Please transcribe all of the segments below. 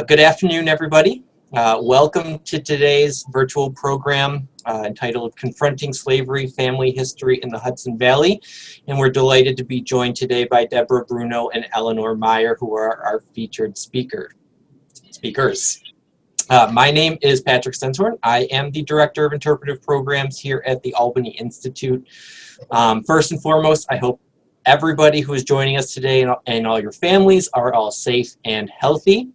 Good afternoon, everybody. Welcome to today's virtual program entitled Confronting Slavery, Family History in the Hudson Valley. And we're delighted to be joined today by Deborah Bruno and Eleanor Meyer, who are our featured speakers. My name is Patrick Stenshorn. I am the Director of Interpretive Programs here at the Albany Institute. First and foremost, I hope everybody who is joining us today and all your families are all safe and healthy.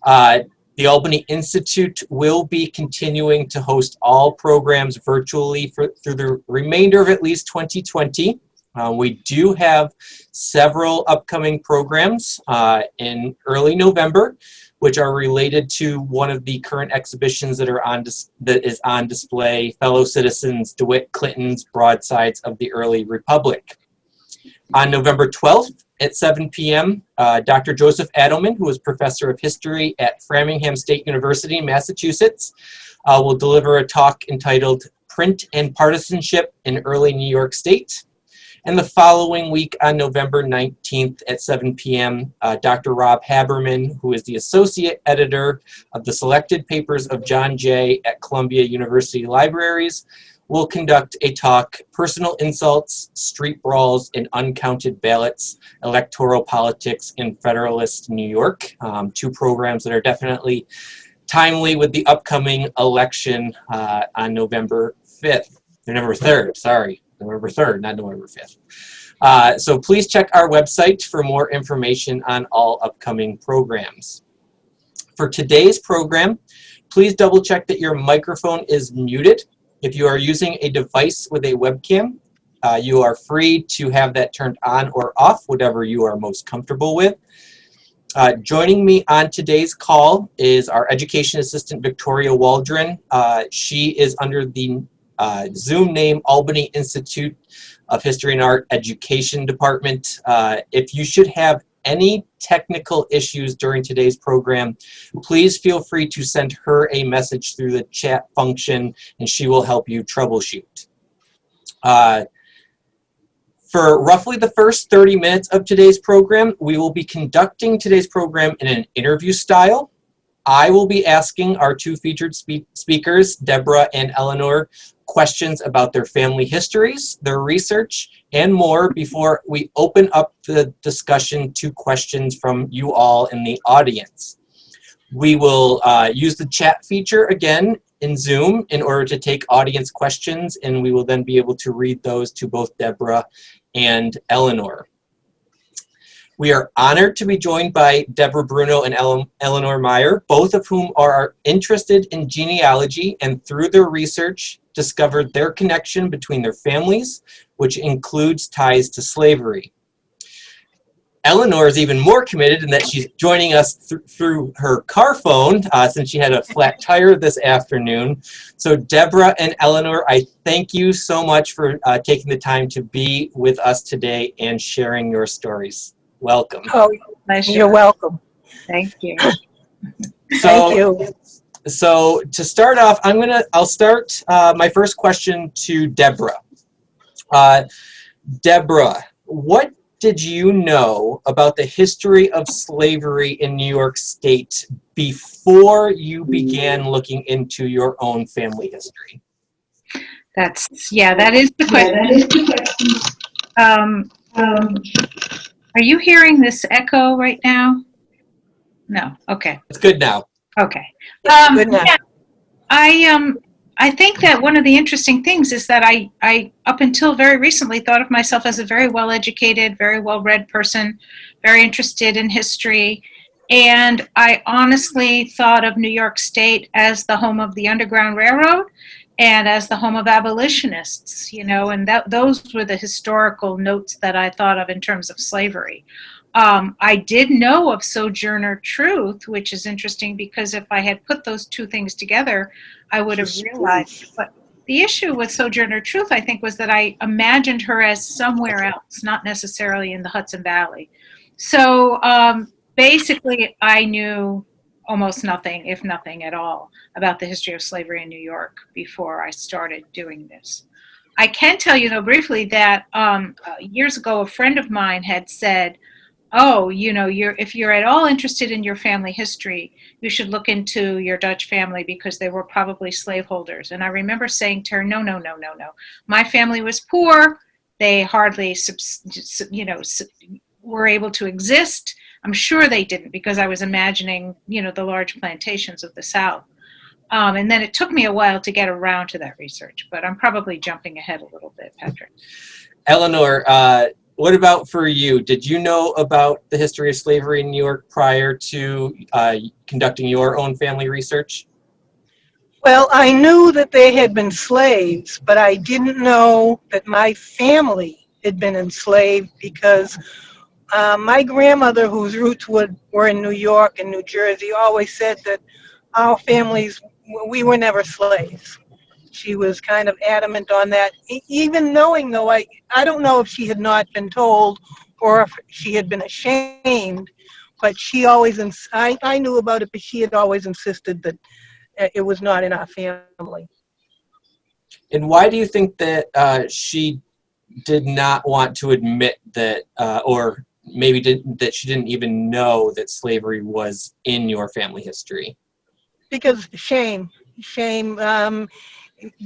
The Albany Institute will be continuing to host all programs virtually through the remainder of at least 2020. We do have several upcoming programs in early November, which are related to one of the current exhibitions that is on display, Fellow Citizens DeWitt Clinton's Broadsides of the Early Republic. On November 12th at 7 p.m., Dr. Joseph Adelman, who is Professor of History at Framingham State University, Massachusetts, will deliver a talk entitled Print and Partisanship in Early New York State. And the following week on November 19th at 7 p.m., Dr. Rob Haberman, who is the Associate Editor of the Selected Papers of John Jay at Columbia University Libraries, will conduct a talk, Personal Insults, Street Brawls, and Uncounted Ballots, Electoral Politics in Federalist New York. Two programs that are definitely timely with the upcoming election on November 5th. November 3rd, sorry. November 3rd, not November 5th. So please check our website for more information on all upcoming programs. For today's program, please double check that your microphone is muted. If you are using a device with a webcam, you are free to have that turned on or off, whatever you are most comfortable with. Joining me on today's call is our education assistant, Victoria Waldron. She is under the Zoom name Albany Institute of History and Art Education Department. If you should have any technical issues during today's program, please feel free to send her a message through the chat function and she will help you troubleshoot. For roughly the first 30 minutes of today's program, we will be conducting today's program in an interview style. I will be asking our two featured speakers, Deborah and Eleanor, questions about their family histories, their research, and more before we open up the discussion to questions from you all in the audience. We will use the chat feature again in Zoom in order to take audience questions, and we will then be able to read those to both Deborah and Eleanor. We are honored to be joined by Deborah Bruno and Eleanor Meyer, both of whom are interested in genealogy and through their research discovered their connection between their families, which includes ties to slavery. Eleanor is even more committed in that she's joining us through her car phone since she had a flat tire this afternoon. So Deborah and Eleanor, I thank you so much for taking the time to be with us today and sharing your stories. Welcome. Oh, you're welcome. Thank you. Thank you. So to start off, I'll start my first question to Deborah. Deborah, what did you know about the history of slavery in New York State before you began looking into your own family history? That is the question. Are you hearing this echo right now? No. Okay. It's good now. Okay. Good now. Yeah, I think that one of the interesting things is that I up until very recently thought of myself as a very well-educated, very well-read person, very interested in history, and I honestly thought of New York State as the home of the Underground Railroad and as the home of abolitionists, and those were the historical notes that I thought of in terms of slavery. I did know of Sojourner Truth, which is interesting because if I had put those two things together, I would have realized. But the issue with Sojourner Truth, I think, was that I imagined her as somewhere else, not necessarily in the Hudson Valley. So basically, I knew almost nothing, if nothing at all, about the history of slavery in New York before I started doing this. I can tell you, though, briefly that years ago, a friend of mine had said, oh, if you're at all interested in your family history, you should look into your Dutch family because they were probably slaveholders. And I remember saying to her, no, no, no, no, no. My family was poor. They hardly, were able to exist. I'm sure they didn't because I was imagining, the large plantations of the South. And then it took me a while to get around to that research, but I'm probably jumping ahead a little bit, Patrick. Eleanor, what about for you? Did you know about the history of slavery in New York prior to conducting your own family research? Well, I knew that they had been slaves, but I didn't know that my family had been enslaved because my grandmother, whose roots were in New York and New Jersey, always said that our families, we were never slaves. She was kind of adamant on that, even knowing, though, I don't know if she had not been told or if she had been ashamed, but she always, I knew about it, but she had always insisted that it was not in our family. And why do you think that she did not want to admit that, or maybe that she didn't even know that slavery was in your family history? Because shame.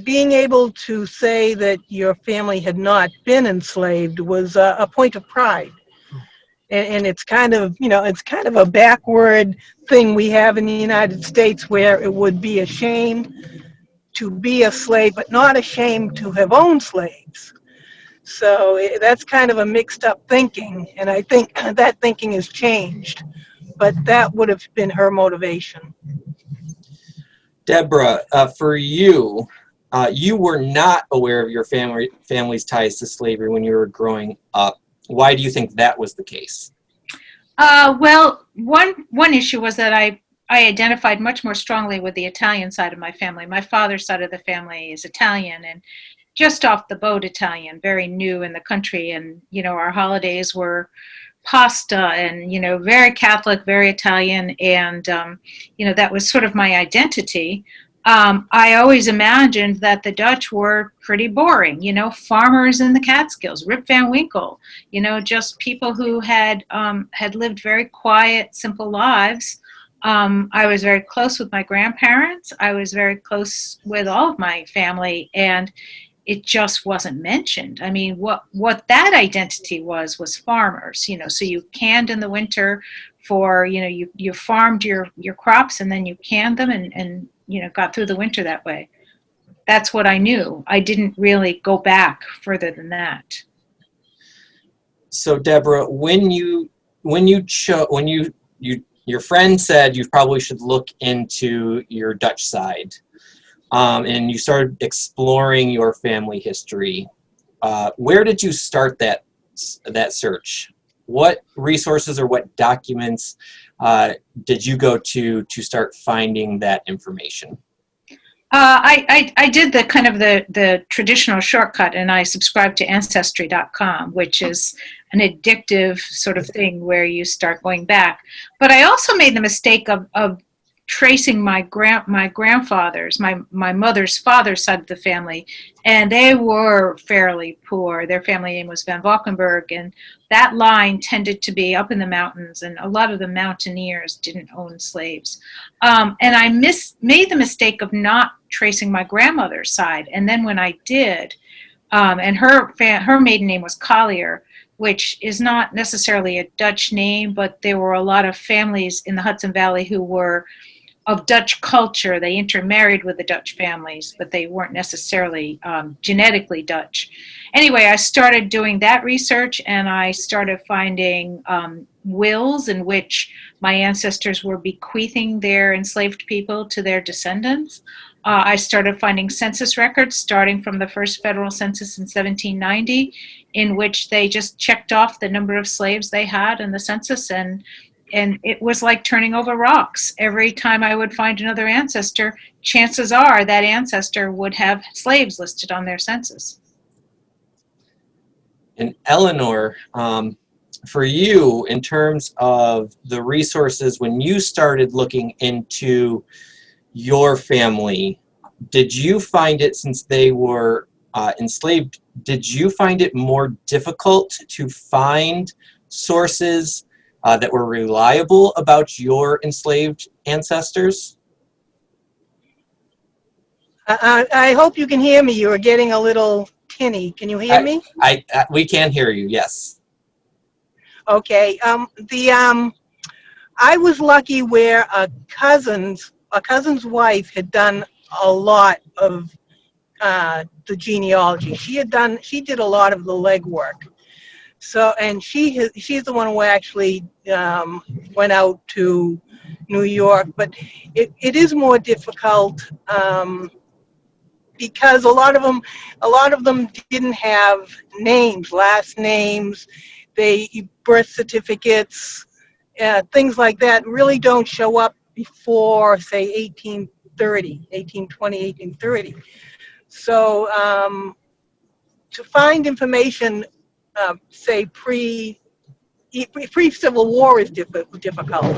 Being able to say that your family had not been enslaved was a point of pride. And it's kind of, it's kind of a backward thing we have in the United States where it would be a shame to be a slave, but not a shame to have owned slaves. So that's kind of a mixed up thinking, and I think that thinking has changed, but that would have been her motivation. Deborah, for you, you were not aware of your family's ties to slavery when you were growing up. Why do you think that was the case? Well, one issue was that I identified much more strongly with the Italian side of my family. My father's side of the family is Italian and just off the boat Italian, very new in the country. And, our holidays were pasta and, very Catholic, very Italian. And, that was sort of my identity. I always imagined that the Dutch were pretty boring, farmers in the Catskills, Rip Van Winkle, just people who had lived very quiet, simple lives. I was very close with my grandparents. I was very close with all of my family, and it just wasn't mentioned. I mean, what that identity was farmers, so you canned in the winter for, you farmed your crops and then you canned them and got through the winter that way. That's what I knew. I didn't really go back further than that. So Deborah, when your friend said you probably should look into your Dutch side, and you started exploring your family history, where did you start that search? What resources or what documents did you go to start finding that information? I did the kind of the traditional shortcut, and I subscribed to Ancestry.com, which is an addictive sort of thing where you start going back. But I also made the mistake of tracing my grandfather's, my mother's father's side of the family, and they were fairly poor. Their family name was Van Valkenburg, and that line tended to be up in the mountains, and a lot of the mountaineers didn't own slaves. And I made the mistake of not tracing my grandmother's side, and then when I did, and her maiden name was Collier, which is not necessarily a Dutch name, but there were a lot of families in the Hudson Valley who were of Dutch culture. They intermarried with the Dutch families, but they weren't necessarily genetically Dutch. Anyway, I started doing that research, and I started finding wills in which my ancestors were bequeathing their enslaved people to their descendants. I started finding census records starting from the first federal census in 1790, in which they just checked off the number of slaves they had in the census, and it was like turning over rocks. Every time I would find another ancestor, chances are that ancestor would have slaves listed on their census. And Eleanor, for you, in terms of the resources, when you started looking into your family, did you find it, since they were enslaved, did you find it more difficult to find sources that were reliable about your enslaved ancestors? I hope you can hear me. You are getting a little tinny. Can you hear me? We can hear you, yes. Okay. I was lucky where a cousin's wife had done a lot of the genealogy. She did a lot of the legwork. So, and she's the one who actually went out to New York. But it is more difficult because a lot of them didn't have names, last names, birth certificates. Things like that really don't show up before, say, 1830. So to find information, say, pre-Civil War is difficult.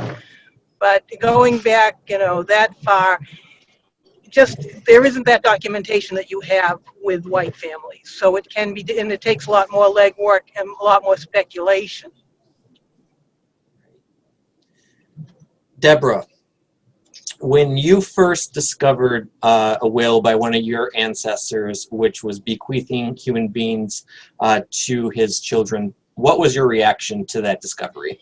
But going back, that far, just there isn't that documentation that you have with white families. So it can be, and it takes a lot more legwork and a lot more speculation. Deborah, when you first discovered a will by one of your ancestors, which was bequeathing human beings to his children, what was your reaction to that discovery?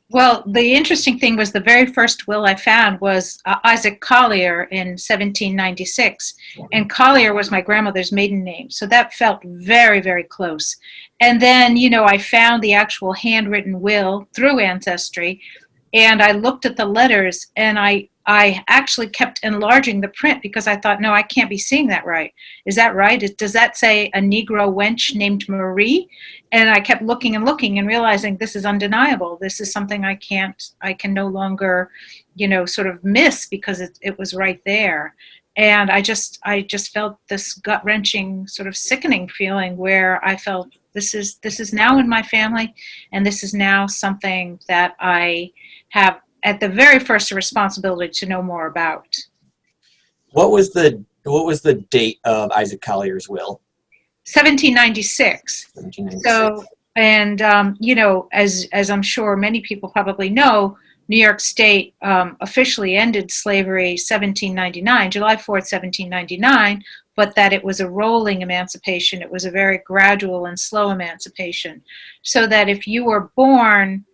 Well, the interesting thing was the very first will I found was Isaac Collier in 1796. And Collier was my grandmother's maiden name. So that felt very, very close. And then, I found the actual handwritten will through Ancestry. And I looked at the letters, and I actually kept enlarging the print because I thought, no, I can't be seeing that right. Is that right? Does that say a Negro wench named Marie? And I kept looking and realizing this is undeniable. This is something I can no longer, sort of miss because it was right there. And I just felt this gut-wrenching, sort of sickening feeling where I felt this is now in my family, and this is now something that I have at the very first a responsibility to know more about. What was the date of Isaac Collier's will? 1796. 1796. So, and as I'm sure many people probably know, New York State officially ended slavery 1799, July 4th, 1799, but that it was a rolling emancipation. It was a very gradual and slow emancipation. So that if you were born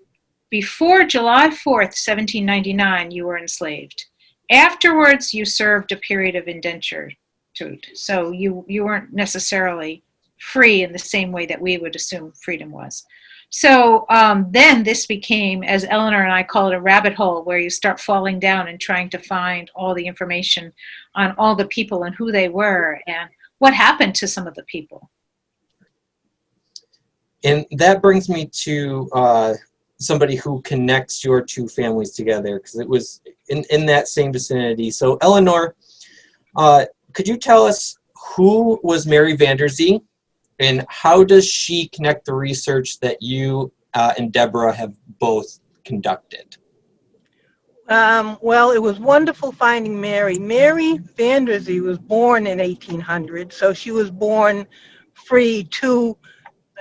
before July 4th, 1799, you were enslaved. Afterwards, you served a period of indenturitude. So you weren't necessarily free in the same way that we would assume freedom was. So then this became, as Eleanor and I call it, a rabbit hole where you start falling down and trying to find all the information on all the people and who they were and what happened to some of the people. And that brings me to somebody who connects your two families together, because it was in that same vicinity. So Eleanor, could you tell us who was Mary Vanderzee, and how does she connect the research that you and Deborah have both conducted? Well, it was wonderful finding Mary. Mary Vanderzee was born in 1800, so she was born free to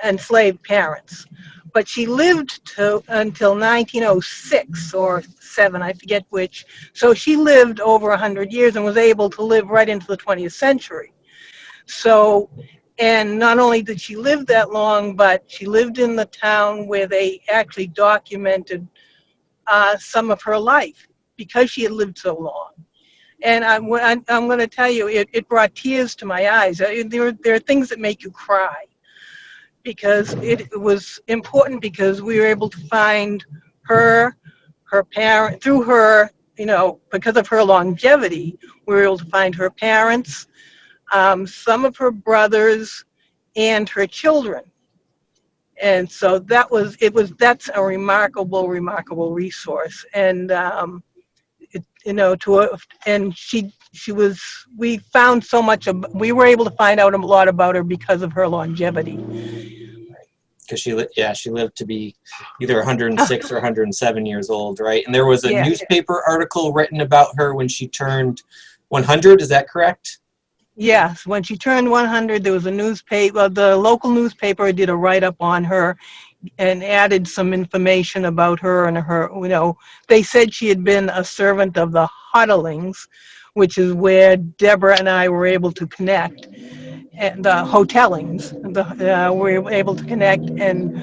enslaved parents. But she lived until 1906 or 7, I forget which. So she lived over 100 years and was able to live right into the 20th century. So, and not only did she live that long, but she lived in the town where they actually documented some of her life because she had lived so long. And I'm going to tell you, it brought tears to my eyes. There are things that make you cry, because it was important, because we were able to find her parent, through her, because of her longevity, we were able to find her parents, some of her brothers, and her children. And so that's a remarkable resource. And we found so much we were able to find out a lot about her because of her longevity. Because she lived to be either 106 or 107 years old, right? And there was a newspaper article written about her when she turned 100, is that correct? Yes, when she turned 100, there was a newspaper, the local newspaper did a write-up on her, and added some information about her and her, they said she had been a servant of the Hotelings, which is where Deborah and I were able to connect, and the Hotelings, we were able to connect, and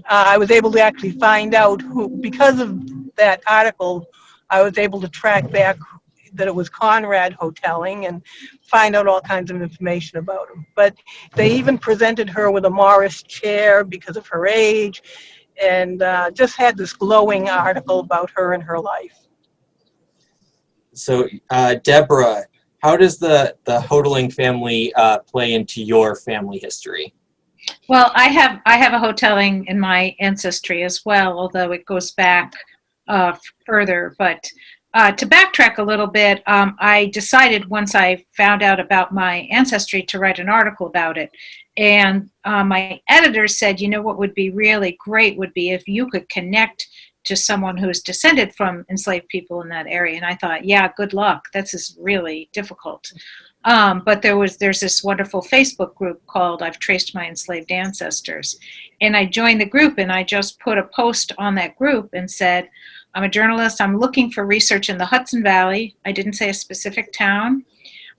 I was able to actually find out who, because of that article, I was able to track back that it was Conrad Hotelling and find out all kinds of information about him. But they even presented her with a Morris chair because of her age, and just had this glowing article about her and her life. So, Deborah, how does the Hotelling family play into your family history? Well, I have a Hotelling in my ancestry as well, although it goes back further. But to backtrack a little bit, I decided once I found out about my ancestry to write an article about it. And my editor said, what would be really great would be if you could connect to someone who's descended from enslaved people in that area. And I thought, yeah, good luck. This is really difficult. But there's this wonderful Facebook group called I've Traced My Enslaved Ancestors. And I joined the group, and I just put a post on that group and said, I'm a journalist. I'm looking for research in the Hudson Valley. I didn't say a specific town.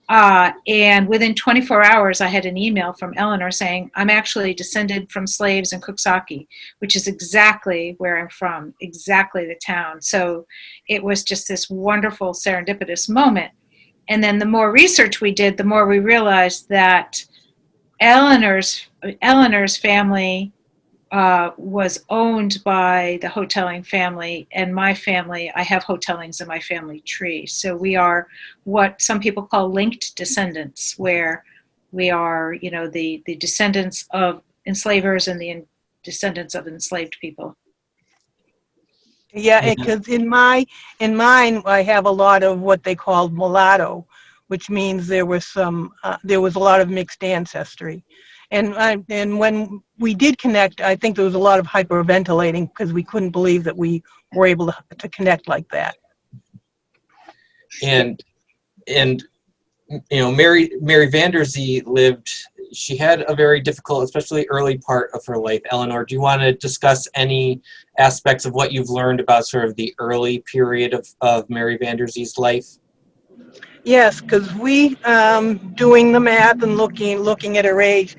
And within 24 hours, I had an email from Eleanor saying, I'm actually descended from slaves in Coxsackie, which is exactly where I'm from, exactly the town. So it was just this wonderful serendipitous moment. And then the more research we did, the more we realized that Eleanor's family was owned by the Hotelling family, and my family, I have Hotellings in my family tree. So we are what some people call linked descendants, where we are, the descendants of enslavers and the descendants of enslaved people. Yeah, because in mine, I have a lot of what they call mulatto, which means there was a lot of mixed ancestry. And when we did connect, I think there was a lot of hyperventilating because we couldn't believe that we were able to connect like that. And Mary Vanderzee lived. She had a very difficult, especially early part of her life. Eleanor, do you want to discuss any aspects of what you've learned about sort of the early period of Mary Vanderzee's life? Yes, because we, doing the math and looking at her age,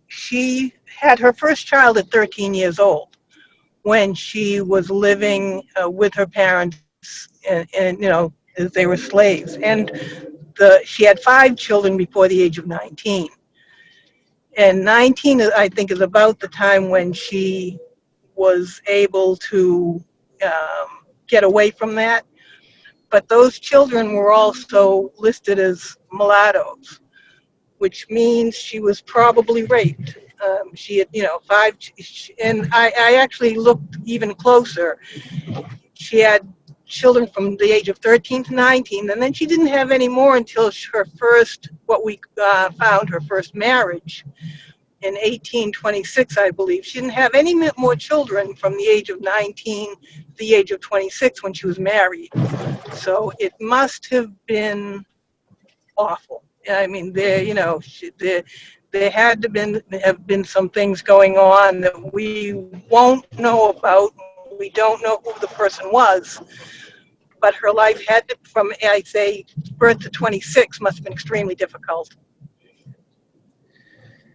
she had her first child at 13 years old when she was living with her parents, and as they were slaves. And she had 5 children before the age of 19. And 19, I think, is about the time when she was able to get away from that. But those children were also listed as mulattoes, which means she was probably raped. She had, 5, and I actually looked even closer. She had children from the age of 13 to 19, and then she didn't have any more until her first, what we found, her first marriage in 1826, I believe. She didn't have any more children from the age of 19 to the age of 26 when she was married. So it must have been awful. I mean, there had to have been some things going on that we won't know about. We don't know who the person was, but her life had to, from, I'd say, birth to 26, must have been extremely difficult.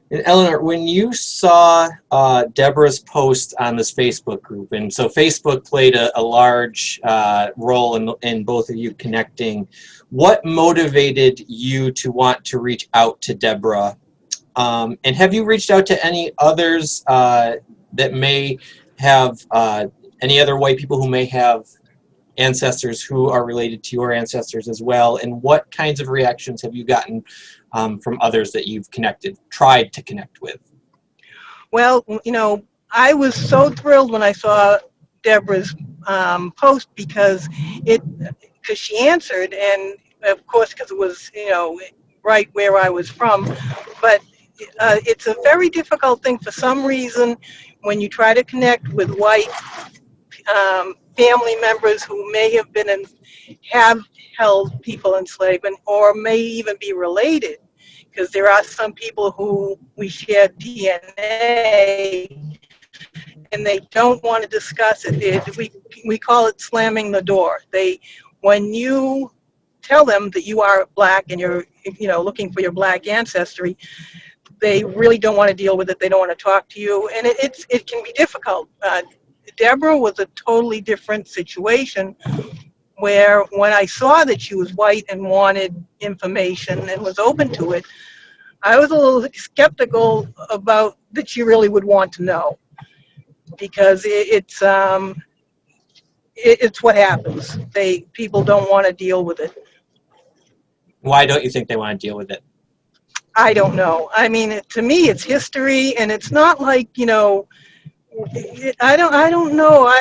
And Eleanor, when you saw Deborah's post on this Facebook group, and so Facebook played a large role in both of you connecting, what motivated you to want to reach out to Deborah? And have you reached out to any others that may have, any other white people who may have ancestors who are related to your ancestors as well? And what kinds of reactions have you gotten from others that you've tried to connect with? Well, I was so thrilled when I saw Deborah's post because she answered, and of course because it was right where I was from. But it's a very difficult thing for some reason when you try to connect with white family members who may have been have held people enslavement or may even be related, because there are some people who we share DNA, and they don't want to discuss it. We call it slamming the door. When you tell them that you are black and you're, looking for your black ancestry, they really don't want to deal with it. They don't want to talk to you, and it can be difficult. Deborah was a totally different situation, where when I saw that she was white and wanted information and was open to it, I was a little skeptical about that she really would want to know, because it's what happens. People don't want to deal with it. Why don't you think they want to deal with it? I don't know. I mean, to me, it's history, and it's not like, I don't know.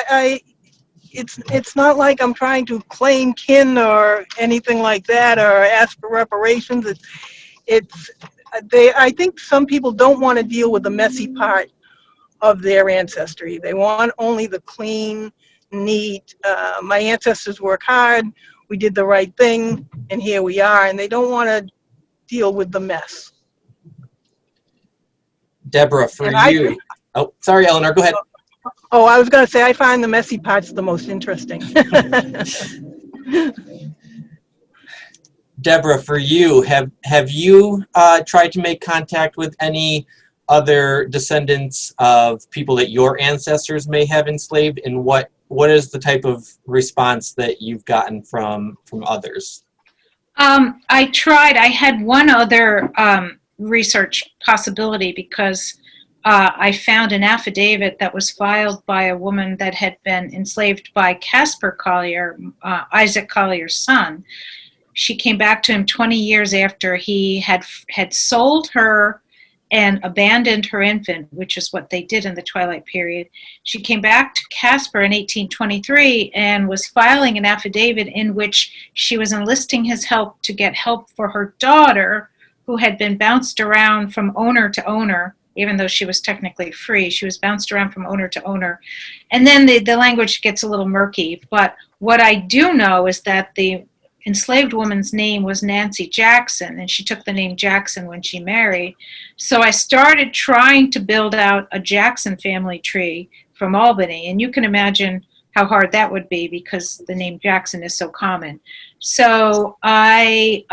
It's not like I'm trying to claim kin or anything like that, or ask for reparations. I think some people don't want to deal with the messy part of their ancestry. They want only the clean, neat, my ancestors work hard, we did the right thing, and here we are, and they don't want to deal with the mess. Deborah, for you. Oh, sorry, Eleanor, go ahead. Oh, I was going to say, I find the messy parts the most interesting. Deborah, for you, have you tried to make contact with any other descendants of people that your ancestors may have enslaved, and what is the type of response that you've gotten from others? I tried. I had one other research possibility, because I found an affidavit that was filed by a woman that had been enslaved by Casper Collier, Isaac Collier's son. She came back to him 20 years after he had sold her and abandoned her infant, which is what they did in the Twilight period. She came back to Casper in 1823 and was filing an affidavit in which she was enlisting his help to get help for her daughter, who had been bounced around from owner to owner. Even though she was technically free, she was bounced around from owner to owner. And then the language gets a little murky. But what I do know is that the enslaved woman's name was Nancy Jackson, and she took the name Jackson when she married. So I started trying to build out a Jackson family tree from Albany, and you can imagine how hard that would be, because the name Jackson is so common. So I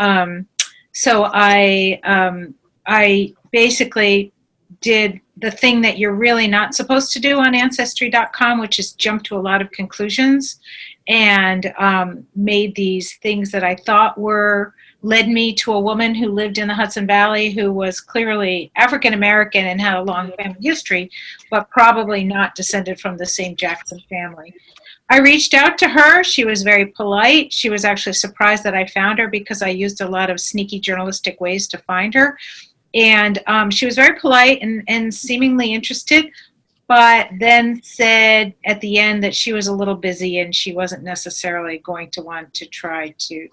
basically did the thing that you're really not supposed to do on Ancestry.com, which is jump to a lot of conclusions, and made these things that I thought led me to a woman who lived in the Hudson Valley, who was clearly African American and had a long family history, but probably not descended from the same Jackson family. I reached out to her. She was very polite. She was actually surprised that I found her, because I used a lot of sneaky journalistic ways to find her. And she was very polite and seemingly interested, but then said at the end that she was a little busy and she wasn't necessarily going to want to try to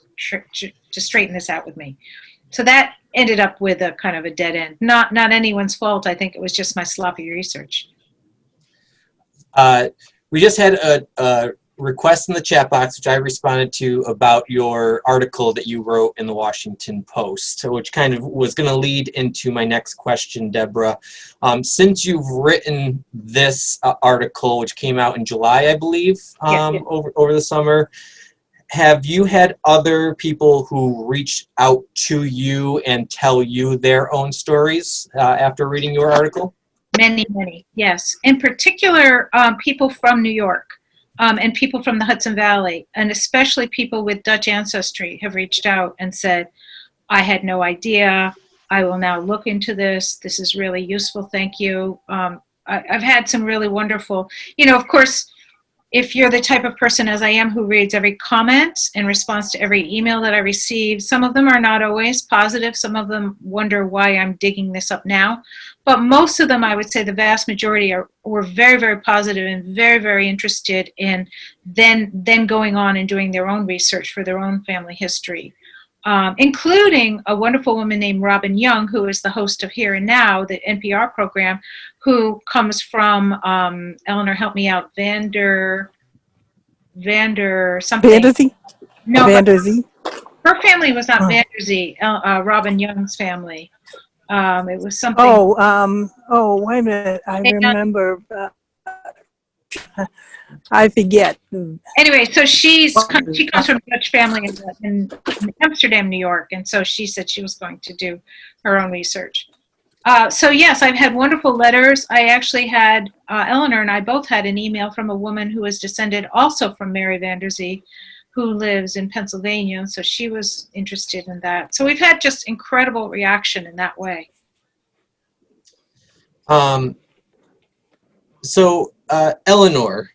straighten this out with me. So that ended up with a kind of a dead end. Not anyone's fault. I think it was just my sloppy research. We just had a request in the chat box, which I responded to, about your article that you wrote in the Washington Post, which kind of was going to lead into my next question, Deborah. Since you've written this article, which came out in July, I believe, over the summer, have you had other people who reach out to you and tell you their own stories after reading your article? Many, yes. In particular, people from New York. And people from the Hudson Valley, and especially people with Dutch ancestry, have reached out and said, I had no idea. I will now look into this. This is really useful. Thank you. I've had some really wonderful, of course, if you're the type of person, as I am, who reads every comment in response to every email that I receive, some of them are not always positive. Some of them wonder why I'm digging this up now. But most of them, I would say the vast majority, were very, very positive and very, very interested in then going on and doing their own research for their own family history, including a wonderful woman named Robin Young, who is the host of Here and Now, the NPR program, who comes from, Eleanor, help me out, Vander something. Vanderzee? No, Vanderzee? her family was not Vanderzee, Robin Young's family. It was something. Oh, wait a minute. I remember. I forget. Anyway, so she comes from a Dutch family in Amsterdam, New York, and so she said she was going to do her own research. So yes, I've had wonderful letters. I actually had, Eleanor and I both had an email from a woman who is descended also from Mary Vanderzee, who lives in Pennsylvania, so she was interested in that. So we've had just incredible reaction in that way. Eleanor,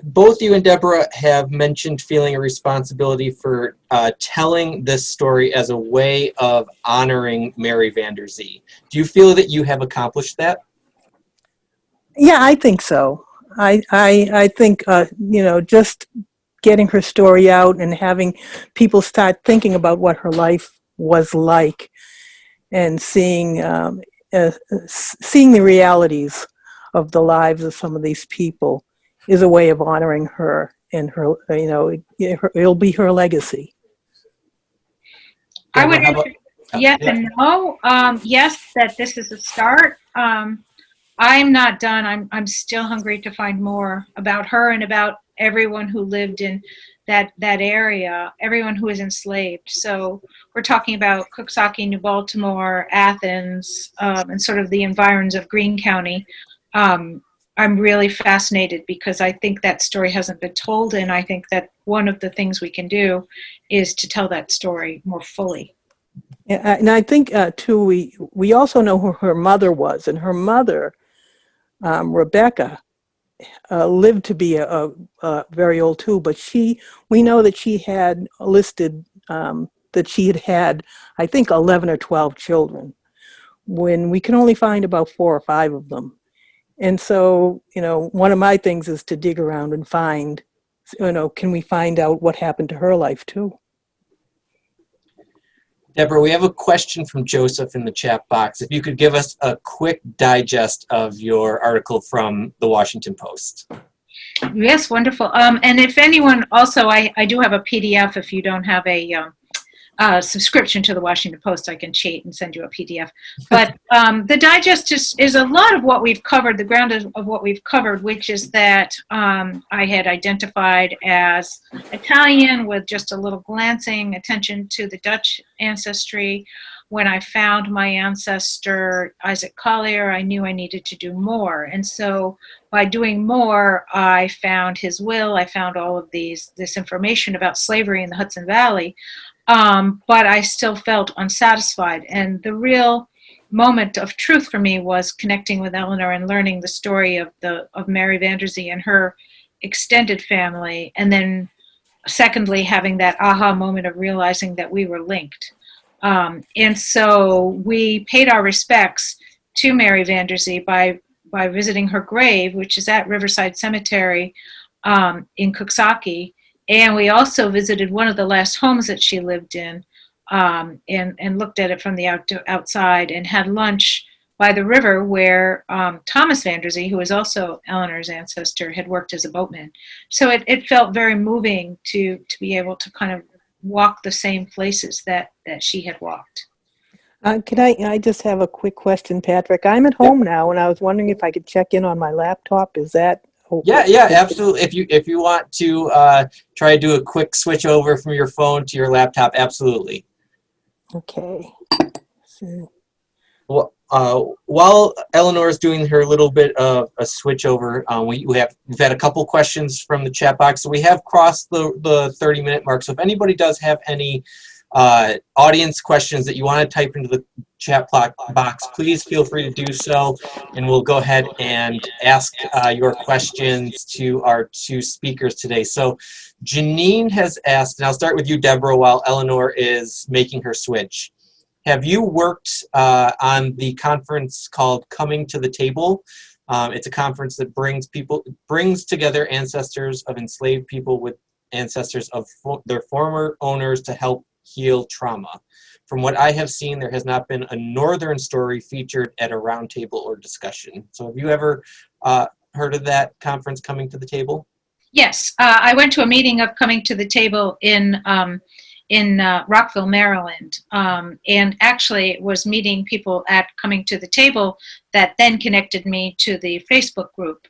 both you and Deborah have mentioned feeling a responsibility for telling this story as a way of honoring Mary Vanderzee. Do you feel that you have accomplished that? Yeah, I think so. I think, just getting her story out and having people start thinking about what her life was like and seeing the realities of the lives of some of these people is a way of honoring her and her, it'll be her legacy. I would Deborah, yes and no. Yes, that this is a start. I'm not done. I'm still hungry to find more about her and about everyone who lived in that area, everyone who was enslaved. So we're talking about Coxsackie, New Baltimore, Athens, and sort of the environs of Greene County. I'm really fascinated because I think that story hasn't been told, and I think that one of the things we can do is to tell that story more fully. Yeah, and I think, too, we also know who her mother was, and her mother, Rebecca, lived to be a very old too, but we know that she had listed that she had, I think, 11 or 12 children, when we can only find about 4 or 5 of them. And so, one of my things is to dig around and find, can we find out what happened to her life too? Deborah, we have a question from Joseph in the chat box. If you could give us a quick digest of your article from the Washington Post. Yes, wonderful. And if anyone, also, I do have a PDF. If you don't have a subscription to the Washington Post, I can cheat and send you a PDF. But the digest is a lot of what we've covered, the ground of what we've covered, which is that I had identified as Italian with just a little glancing attention to the Dutch ancestry. When I found my ancestor, Isaac Collier, I knew I needed to do more. And so by doing more, I found his will, I found all of this information about slavery in the Hudson Valley. But I still felt unsatisfied. And the real moment of truth for me was connecting with Eleanor and learning the story of Mary Vanderzee and her extended family. And then secondly, having that aha moment of realizing that we were linked. And so we paid our respects to Mary Vanderzee by visiting her grave, which is at Riverside Cemetery in Coxsackie. And we also visited one of the last homes that she lived in and looked at it from the outside and had lunch by the river where Thomas Vanderzee, who was also Eleanor's ancestor, had worked as a boatman. So it felt very moving to be able to kind of walk the same places that she had walked. Can I just have a quick question, Patrick? I'm at home now, and I was wondering if I could check in on my laptop. Is that okay? Yeah, absolutely. If you want to try to do a quick switch over from your phone to your laptop, absolutely. Okay. So. Well, while Eleanor is doing her little bit of a switch over, we've had a couple questions from the chat box. So we have crossed the 30-minute mark. So if anybody does have any audience questions that you want to type into the chat box, please feel free to do so, and we'll go ahead and ask your questions to our two speakers today. So Janine has asked, and I'll start with you, Deborah, while Eleanor is making her switch. Have you worked on the conference called Coming to the Table? It's a conference that brings together ancestors of enslaved people with ancestors of their former owners to help heal trauma. From what I have seen, there has not been a northern story featured at a roundtable or discussion. So have you ever heard of that conference, Coming to the Table? Yes, I went to a meeting of Coming to the Table in Rockville, Maryland, and actually was meeting people at Coming to the Table that then connected me to the Facebook group.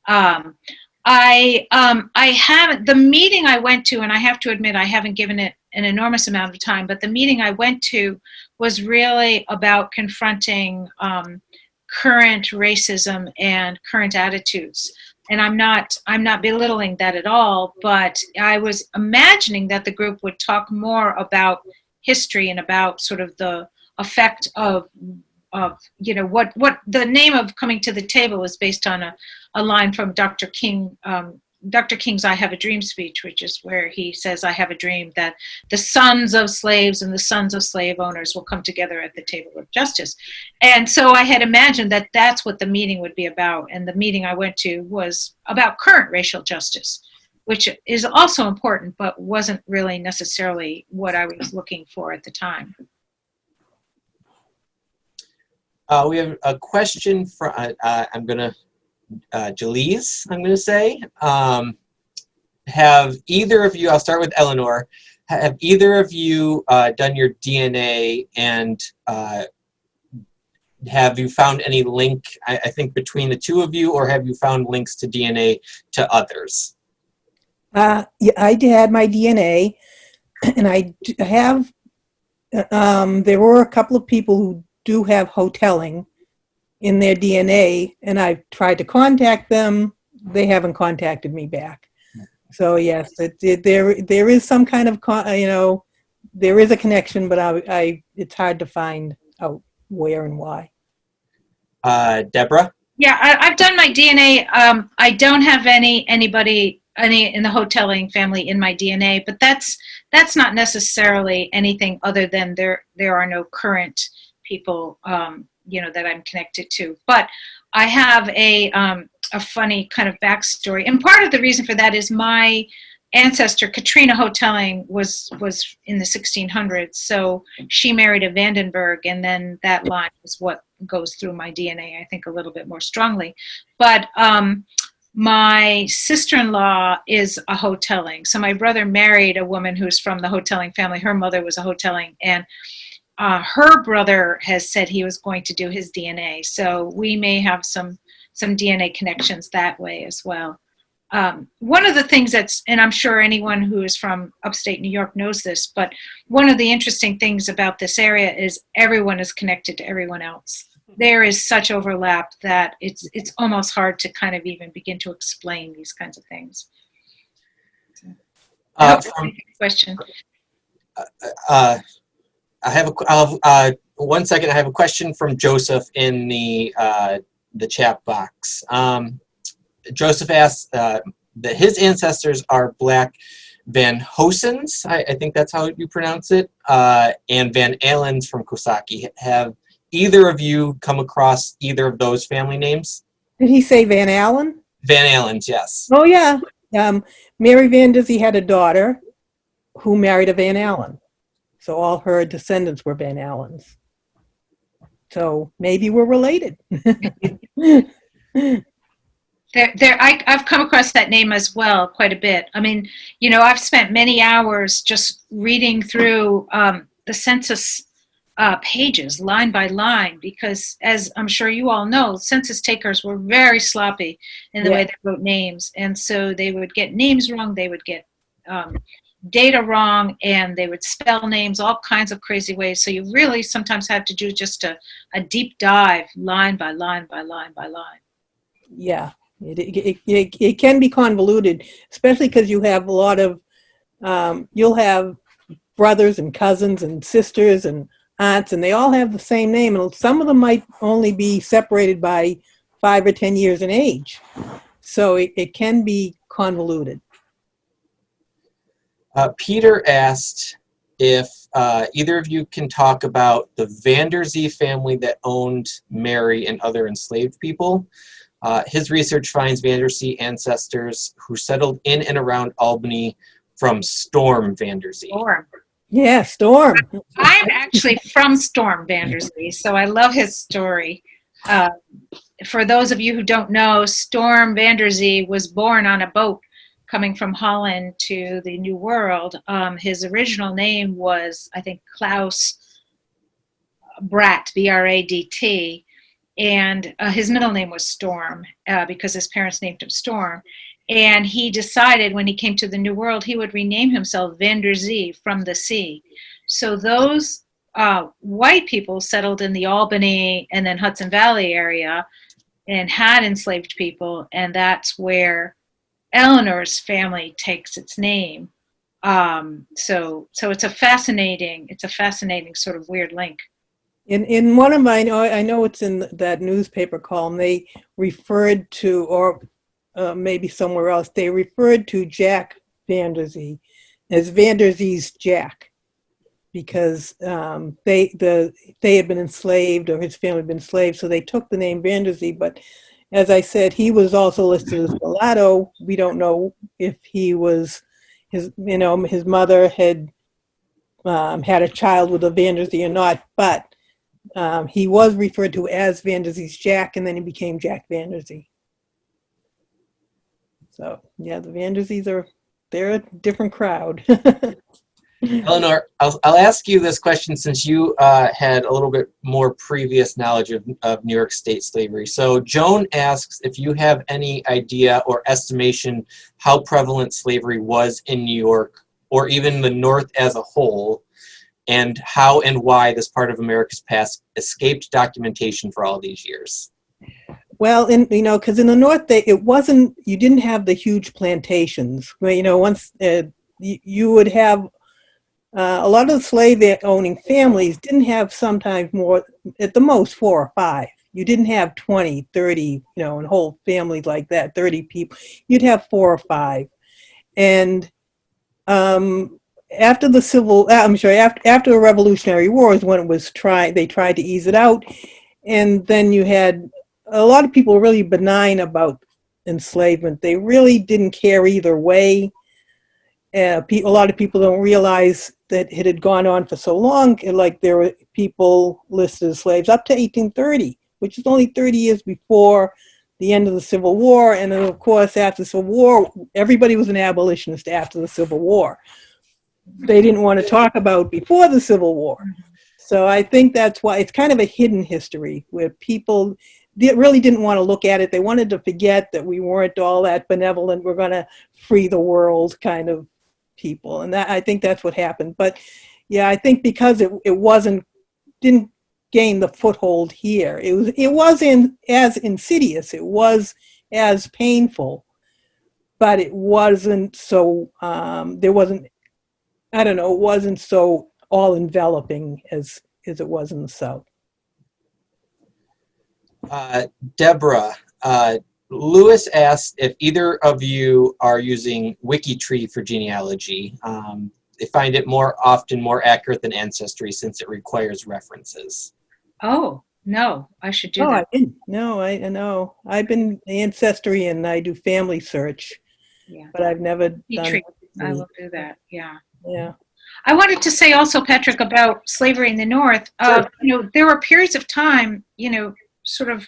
I haven't, the meeting I went to, and I have to admit I haven't given it an enormous amount of time, but the meeting I went to was really about confronting current racism and current attitudes. And I'm not belittling that at all, but I was imagining that the group would talk more about history and about sort of the effect of what the name of Coming to the Table is based on a line from Dr. King, Dr. King's I Have a Dream speech, which is where he says, I have a dream that the sons of slaves and the sons of slave owners will come together at the table of justice. And so I had imagined that that's what the meeting would be about. And the meeting I went to was about current racial justice, which is also important, but wasn't really necessarily what I was looking for at the time. We have a question from, Jalise, I'm going to say. Have either of you, I'll start with Eleanor, have either of you done your DNA, and have you found any link, I think, between the two of you, or have you found links to DNA to others? Yeah, I had my DNA, and I have, there were a couple of people who do have Hotelling in their DNA, and I've tried to contact them. They haven't contacted me back. So yes, there is some kind of, there is a connection, but it's hard to find out where and why. Deborah? Yeah, I've done my DNA. I don't have anybody in the Hotelling family in my DNA, but that's not necessarily anything other than there are no current people that I'm connected to. But I have a funny kind of backstory, and part of the reason for that is my ancestor Katrina Hotelling was in the 1600s, so she married a Vandenberg, and then that line is what goes through my DNA, I think, a little bit more strongly. But my sister-in-law is a Hotelling, so my brother married a woman who's from the Hotelling family. Her mother was a Hotelling, and her brother has said he was going to do his DNA, so we may have some DNA connections that way as well. One of the things and I'm sure anyone who is from upstate New York knows this, but one of the interesting things about this area is everyone is connected to everyone else. There is such overlap that it's almost hard to kind of even begin to explain these kinds of things. Question. I have one second. I have a question from Joseph in the chat box. Joseph asks that his ancestors are Black Van Hosens, I think that's how you pronounce it, and Van Allens from Coxsackie. Have either of you come across either of those family names? Did he say Van Allen? Van Allens, yes. Oh yeah. Mary Vanderzee had a daughter who married a Van Allen. So all her descendants were Van Allens. So maybe we're related. I've come across that name as well quite a bit. I mean, I've spent many hours just reading through the census pages line by line, because as I'm sure you all know, census takers were very sloppy in the way they wrote names. And so they would get names wrong, they would get data wrong, and they would spell names all kinds of crazy ways. So you really sometimes had to do just a deep dive line by line by line by line. Yeah, it can be convoluted, especially because you have a lot of, you'll have brothers and cousins and sisters and aunts, and they all have the same name, and some of them might only be separated by 5 or 10 years in age. So it can be convoluted. Peter asked if either of you can talk about the Vanderzee family that owned Mary and other enslaved people. His research finds Vanderzee ancestors who settled in and around Albany from Storm Vanderzee. Storm. Yeah, Storm. I'm actually from Storm Vanderzee, so I love his story. For those of you who don't know, Storm Vanderzee was born on a boat coming from Holland to the New World. His original name was, I think, Klaus Bradt, B-R-A-D-T. and his middle name was Storm because his parents named him Storm. And he decided when he came to the New World, he would rename himself Vanderzee, from the sea. So those white people settled in the Albany and then Hudson Valley area and had enslaved people, and that's where Eleanor's family takes its name. So it's a fascinating sort of weird link. In one of my, I know it's in that newspaper column, they referred to, or maybe somewhere else, they referred to Jack Vanderzee as Vanderzee's Jack, because they had been enslaved, or his family had been enslaved, so they took the name Vanderzee. But as I said, he was also listed as mulatto. We don't know if he was, his mother had had a child with a Vanderzee or not, but he was referred to as Vanderzee's Jack, and then he became Jack Vanderzee. So yeah, the Vanderzees they're a different crowd. Eleanor, I'll ask you this question since you had a little bit more previous knowledge of New York State slavery. So Joan asks if you have any idea or estimation how prevalent slavery was in New York, or even the North as a whole, and how and why this part of America's past escaped documentation for all these years. Well, because in the North, it wasn't, you didn't have the huge plantations. Once you would have a lot of the slave-owning families didn't have, sometimes more, at the most 4 or 5. You didn't have 20, 30, and whole families like that, 30 people. You'd have 4 or 5. And after the Revolutionary Wars, when they tried to ease it out, and then you had a lot of people really benign about enslavement. They really didn't care either way. A lot of people don't realize that it had gone on for so long. Like, there were people listed as slaves up to 1830, which is only 30 years before the end of the Civil War. And then, of course, after the Civil War, everybody was an abolitionist after the Civil War. They didn't want to talk about before the Civil War. So I think that's why it's kind of a hidden history, where people really didn't want to look at it. They wanted to forget that we weren't all that benevolent, we're going to free the world kind of people. And I think that's what happened. But yeah, I think because it didn't gain the foothold here, it wasn't as insidious, it was as painful, but it wasn't so, it wasn't so all enveloping as it was in the South. Deborah, Lewis asked if either of you are using WikiTree for genealogy. They find it often more accurate than Ancestry since it requires references. Oh, no, I should do that. I didn't. No, I know. I've been Ancestry and I do family search, but I've never done. I will do that. Yeah. Yeah. I wanted to say also, Patrick, about slavery in the North. Sure. There were periods of time, sort of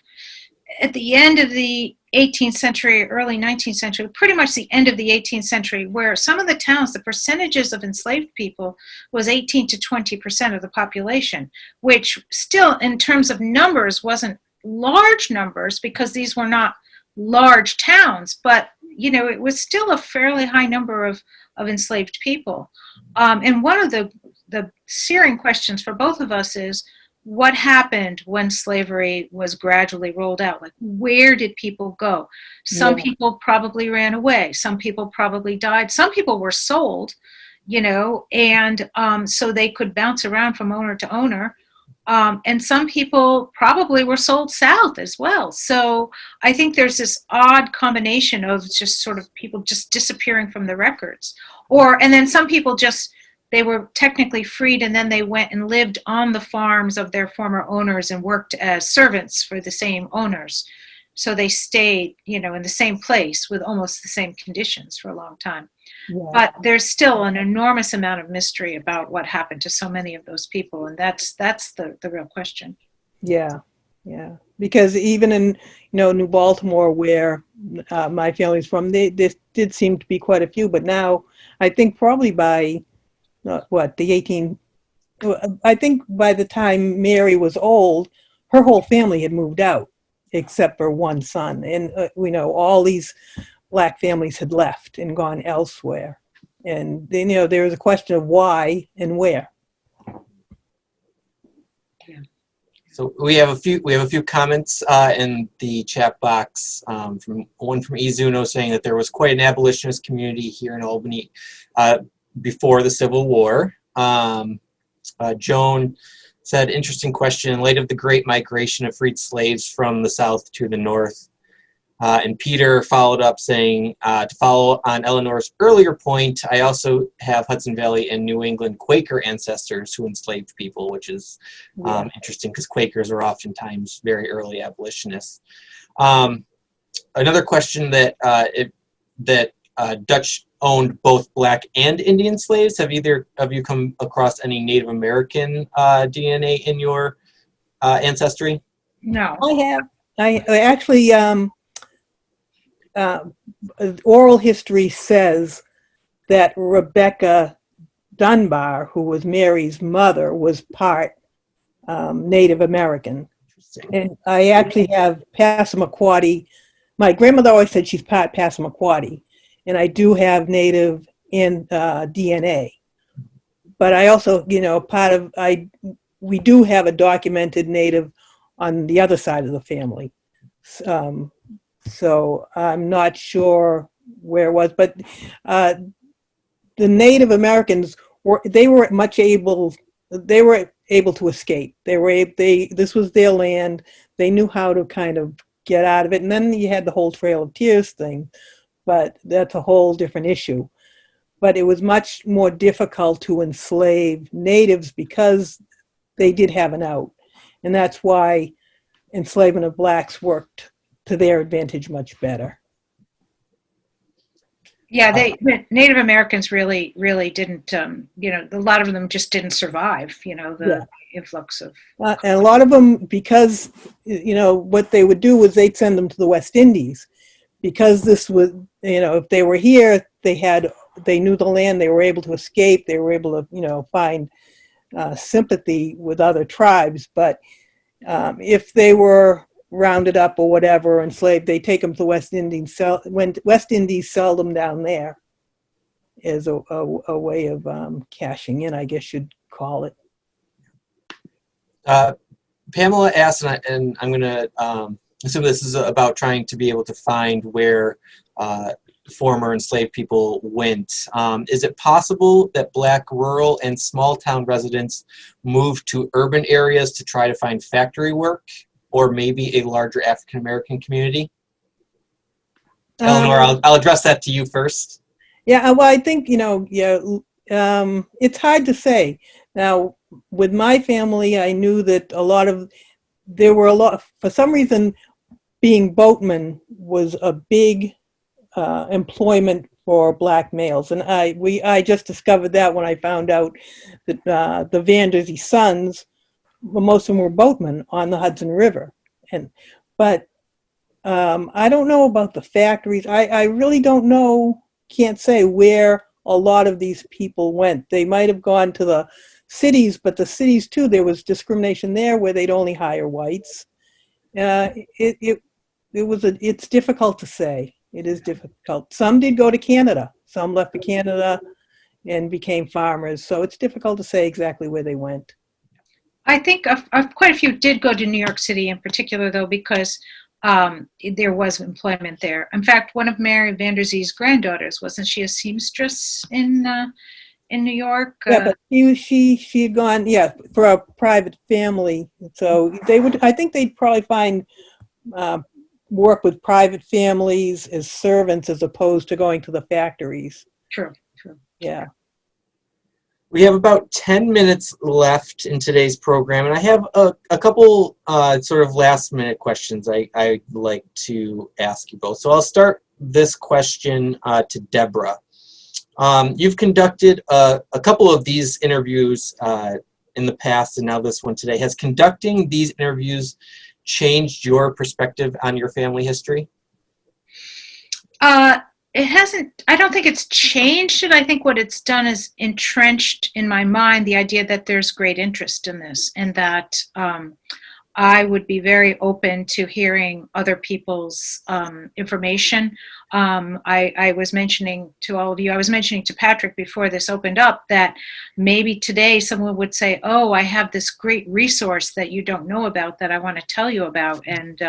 at the end of the 18th century, early 19th century, pretty much the end of the 18th century, where some of the towns, the percentages of enslaved people was 18 to 20% of the population, which still in terms of numbers wasn't large numbers because these were not large towns, but it was still a fairly high number of enslaved people. And one of the searing questions for both of us is, what happened when slavery was gradually rolled out? Like, where did people go? Some people probably ran away. Some people probably died. Some people were sold, and so they could bounce around from owner to owner. And some people probably were sold south as well. So I think there's this odd combination of just sort of people just disappearing from the records. And then some people they were technically freed, and then they went and lived on the farms of their former owners and worked as servants for the same owners. So they stayed, in the same place with almost the same conditions for a long time. Yeah. But there's still an enormous amount of mystery about what happened to so many of those people, and that's the real question. Yeah, yeah. Because even in New Baltimore, where my family's from, there did seem to be quite a few. But now, I think probably by I think by the time Mary was old, her whole family had moved out except for one son. And we know all these black families had left and gone elsewhere. And then, there was a question of why and where. So we have a few comments in the chat box. From Izuno saying that there was quite an abolitionist community here in Albany before the Civil War. Joan said, interesting question. In light of the great migration of freed slaves from the south to the north. And Peter followed up saying, to follow on Eleanor's earlier point, I also have Hudson Valley and New England Quaker ancestors who enslaved people, which is interesting because Quakers are oftentimes very early abolitionists. Another question that Dutch owned both black and Indian slaves. Have either of you come across any Native American DNA in your ancestry? No. I have. I actually, oral history says that Rebecca Dunbar, who was Mary's mother, was part Native American. And I actually have Passamaquoddy. My grandmother always said she's part Passamaquoddy, and I do have Native in DNA. But I also, we do have a documented Native on the other side of the family. So I'm not sure where it was, but the Native Americans were able to escape. This was their land. They knew how to kind of get out of it. And then you had the whole Trail of Tears thing, but that's a whole different issue. But it was much more difficult to enslave natives because they did have an out. And that's why enslavement of blacks worked to their advantage much better. Yeah, the Native Americans really didn't, a lot of them just didn't survive, influx of. And a lot of them, because, what they would do was they'd send them to the West Indies. Because this was, if they were here, they knew the land, they were able to escape, they were able to, find sympathy with other tribes. But if they were rounded up or whatever, enslaved, they take them to the West Indies. When West Indies sell them down there is a way of cashing in, I guess you'd call it. Pamela asked, and I'm going to assume this is about trying to be able to find where former enslaved people went. Is it possible that black rural and small town residents moved to urban areas to try to find factory work? Or maybe a larger African-American community? Eleanor, I'll address that to you first. Yeah, well, I think, it's hard to say. Now, with my family, I knew that for some reason, being boatman was a big employment for black males. And I just discovered that when I found out that the Vanderzee sons, well, most of them were boatmen on the Hudson River. But I don't know about the factories. I really don't know, can't say where a lot of these people went. They might have gone to the cities, but the cities too, there was discrimination there where they'd only hire whites. It's difficult to say. It is difficult. Some did go to Canada. Some left for Canada and became farmers. So it's difficult to say exactly where they went. I think quite a few did go to New York City in particular, though, because there was employment there. In fact, one of Mary Vanderzee's granddaughters, wasn't she a seamstress in New York? Yeah, but she had gone, for a private family. So I think they'd probably find work with private families as servants as opposed to going to the factories. True. Yeah. We have about 10 minutes left in today's program, and I have a couple sort of last-minute questions I'd like to ask you both. So I'll start this question to Deborah. You've conducted a couple of these interviews in the past, and now this one today. Has conducting these interviews changed your perspective on your family history? It hasn't, I don't think it's changed it. I think what it's done is entrenched in my mind the idea that there's great interest in this, and that I would be very open to hearing other people's information. I was mentioning to all of you, I was mentioning to Patrick before this opened up that maybe today someone would say, oh, I have this great resource that you don't know about that I want to tell you about, and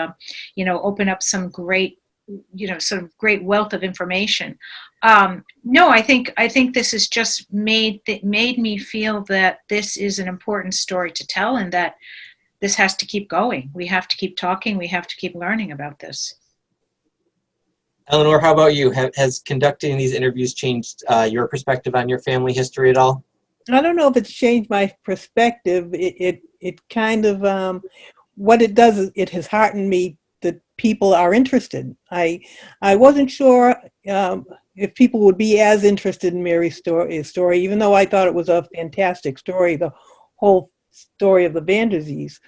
open up some great, sort of great wealth of information. No, I think this has just made me feel that this is an important story to tell, and that this has to keep going. We have to keep talking. We have to keep learning about this. Eleanor, how about you? Has conducting these interviews changed your perspective on your family history at all? I don't know if it's changed my perspective. It kind of, what it does is it has heartened me that people are interested. I wasn't sure if people would be as interested in Mary's story, even though I thought it was a fantastic story, the whole story of the Vanderzees.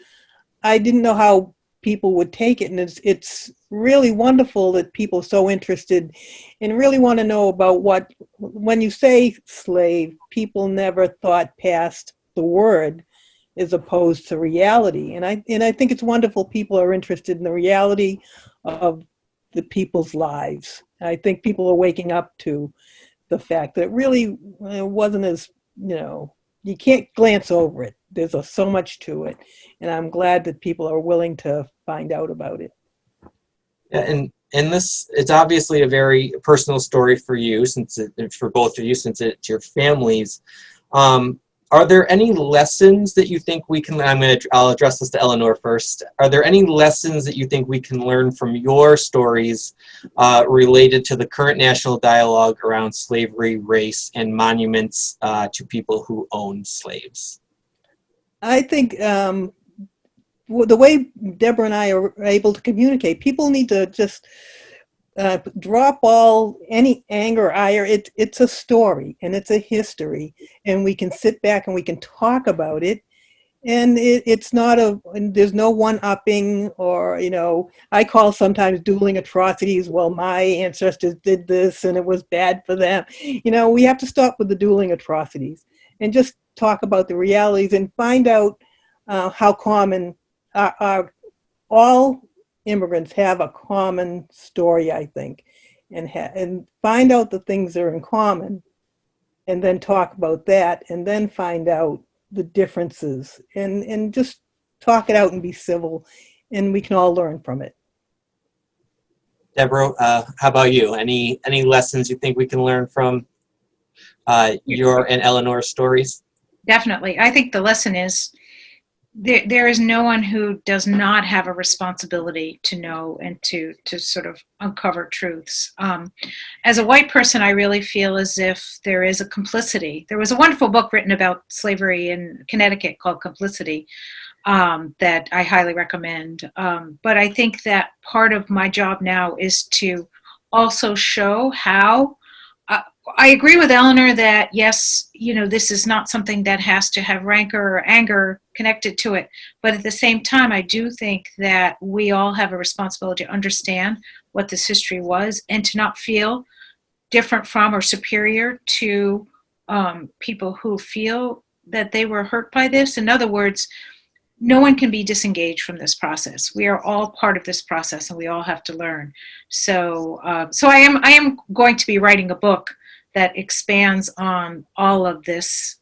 I didn't know how people would take it, and it's really wonderful that people are so interested and really want to know about when you say slave, people never thought past the word as opposed to reality. And I think it's wonderful people are interested in the reality of the people's lives. I think people are waking up to the fact that it really wasn't as, you can't glance over it. There's so much to it. And I'm glad that people are willing to find out about it. Yeah, and this, it's obviously a very personal story for you, for both of you, since it's your families. Are there any lessons that you think we can, I'll address this to Eleanor first. Are there any lessons that you think we can learn from your stories related to the current national dialogue around slavery, race, and monuments to people who owned slaves? I think the way Deborah and I are able to communicate, people need to just drop any anger or ire. It's a story and it's a history, and we can sit back and we can talk about it. And it's not there's no one-upping or, I call sometimes dueling atrocities. Well, my ancestors did this and it was bad for them. We have to stop with the dueling atrocities and just talk about the realities and find out how common all immigrants have a common story, I think, and find out the things that are in common, and then talk about that, and then find out the differences, and just talk it out and be civil, and we can all learn from it. Deborah, how about you? Any lessons you think we can learn from your and Eleanor's stories? Definitely. I think the lesson is there is no one who does not have a responsibility to know and to sort of uncover truths. As a white person, I really feel as if there is a complicity. There was a wonderful book written about slavery in Connecticut called Complicity that I highly recommend. But I think that part of my job now is to also show how I agree with Eleanor that, yes, this is not something that has to have rancor or anger connected to it. But at the same time, I do think that we all have a responsibility to understand what this history was and to not feel different from or superior to people who feel that they were hurt by this. In other words, no one can be disengaged from this process. We are all part of this process, and we all have to learn. So I am going to be writing a book that expands on all of this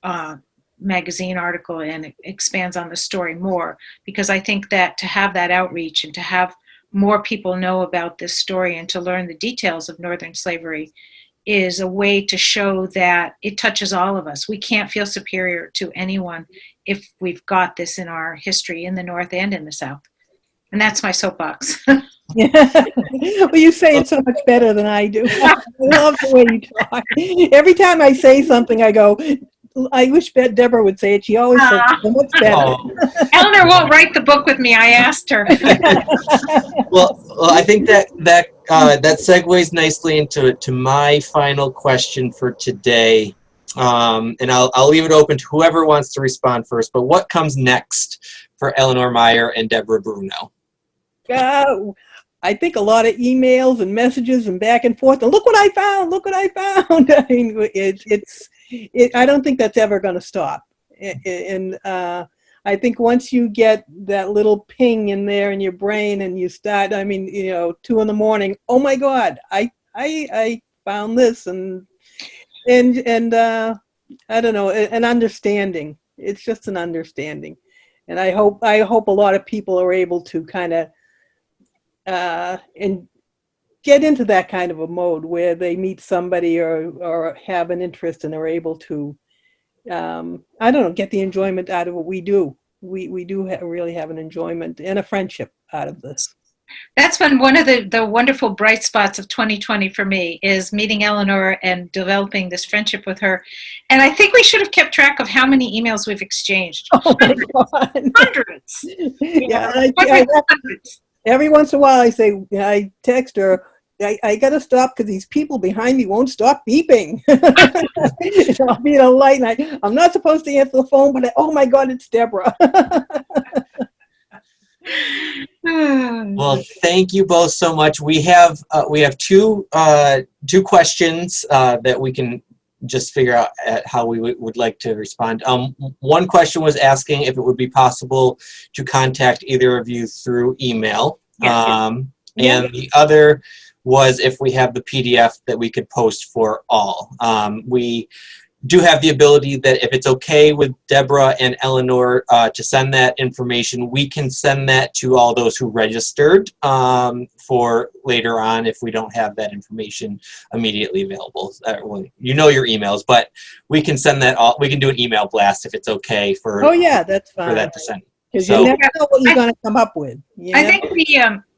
magazine article and expands on the story more, because I think that to have that outreach and to have more people know about this story and to learn the details of Northern slavery is a way to show that it touches all of us. We can't feel superior to anyone if we've got this in our history in the North and in the South. And that's my soapbox. Yeah. Well, you say it so much better than I do. I love the way you talk. Every time I say something, I go, I wish Deborah would say it. She always says it so much better. Oh. Eleanor won't write the book with me. I asked her. Well, I think that segues nicely into my final question for today. And I'll leave it open to whoever wants to respond first. But what comes next for Eleanor Meyer and Deborah Bruno? I think a lot of emails and messages and back and forth. And look what I found! Look what I found! I mean, I don't think that's ever going to stop. And I think once you get that little ping in there in your brain and you start, I mean, 2 a.m, oh my God, I found this and I don't know, an understanding. It's just an understanding. And I hope a lot of people are able to kind of and get into that kind of a mode where they meet somebody or have an interest and are able to, I don't know, get the enjoyment out of what we do. We do really have an enjoyment and a friendship out of this. That's been one of the wonderful bright spots of 2020 for me, is meeting Eleanor and developing this friendship with her. And I think we should have kept track of how many emails we've exchanged. Oh my God. Hundreds. Yeah, Hundreds. every once in a while I text her, I got to stop because these people behind me won't stop beeping. I'll be in a light and I'm not supposed to answer the phone, but oh my God, it's Deborah. Well, thank you both so much. We have two questions that we can just figure out how we would like to respond. One question was asking if it would be possible to contact either of you through email. Yes. And the other was if we have the PDF that we could post for all. We do have the ability that if it's okay with Deborah and Eleanor to send that information, we can send that to all those who registered for later on if we don't have that information immediately available. Well, you know your emails, but we can send that all. We can do an email blast if it's okay for. Oh yeah, that's fine. For that to send. Because So, you never know what you're going to come up with. I think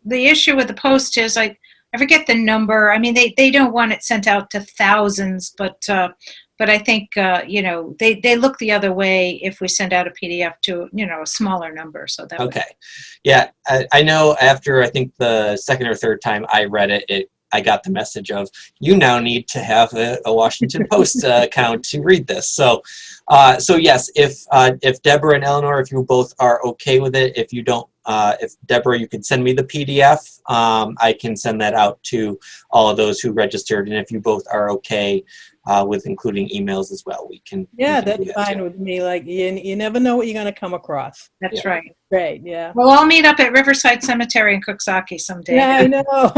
the issue with the post is I forget the number. I mean, they don't want it sent out to thousands, but I think they look the other way if we send out a PDF to a smaller number. So that okay, yeah, I know. After I think the second or third time I read it, I got the message of you now need to have a Washington Post account to read this. So yes, if Deborah and Eleanor, if you both are okay with it, if you don't, if Deborah, you can send me the PDF. I can send that out to all of those who registered, and if you both are okay with including emails as well, we can. Yeah, we can that's fine with me. Like you never know what you're going to come across. That's right. Great, yeah. We'll all meet up at Riverside Cemetery in Coxsackie someday. Yeah, I know.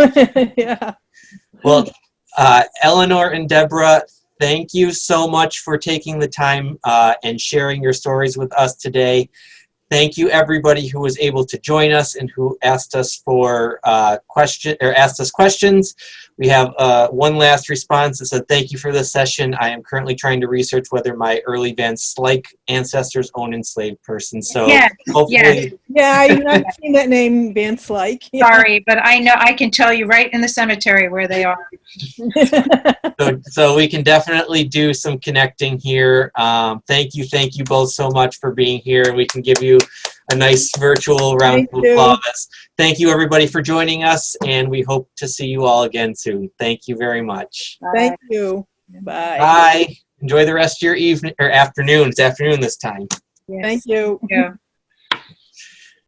Yeah. Well, Eleanor and Deborah, thank you so much for taking the time and sharing your stories with us today. Thank you, everybody who was able to join us and who asked us questions. We have one last response that said, "Thank you for this session. I am currently trying to research whether my early Van Slyke ancestors own enslaved persons." So hopefully, I've seen that name, Van Slyke. Yeah. Sorry, but I can tell you right in the cemetery where they are. So we can definitely do some connecting here. Thank you both so much for being here, and we can give you a nice virtual round of applause. Thank you, everybody, for joining us, and we hope to see you all again soon. Thank you very much. Thank you. Bye. Bye. Enjoy the rest of your evening or afternoon. It's afternoon this time. Yes. Thank you. Yeah.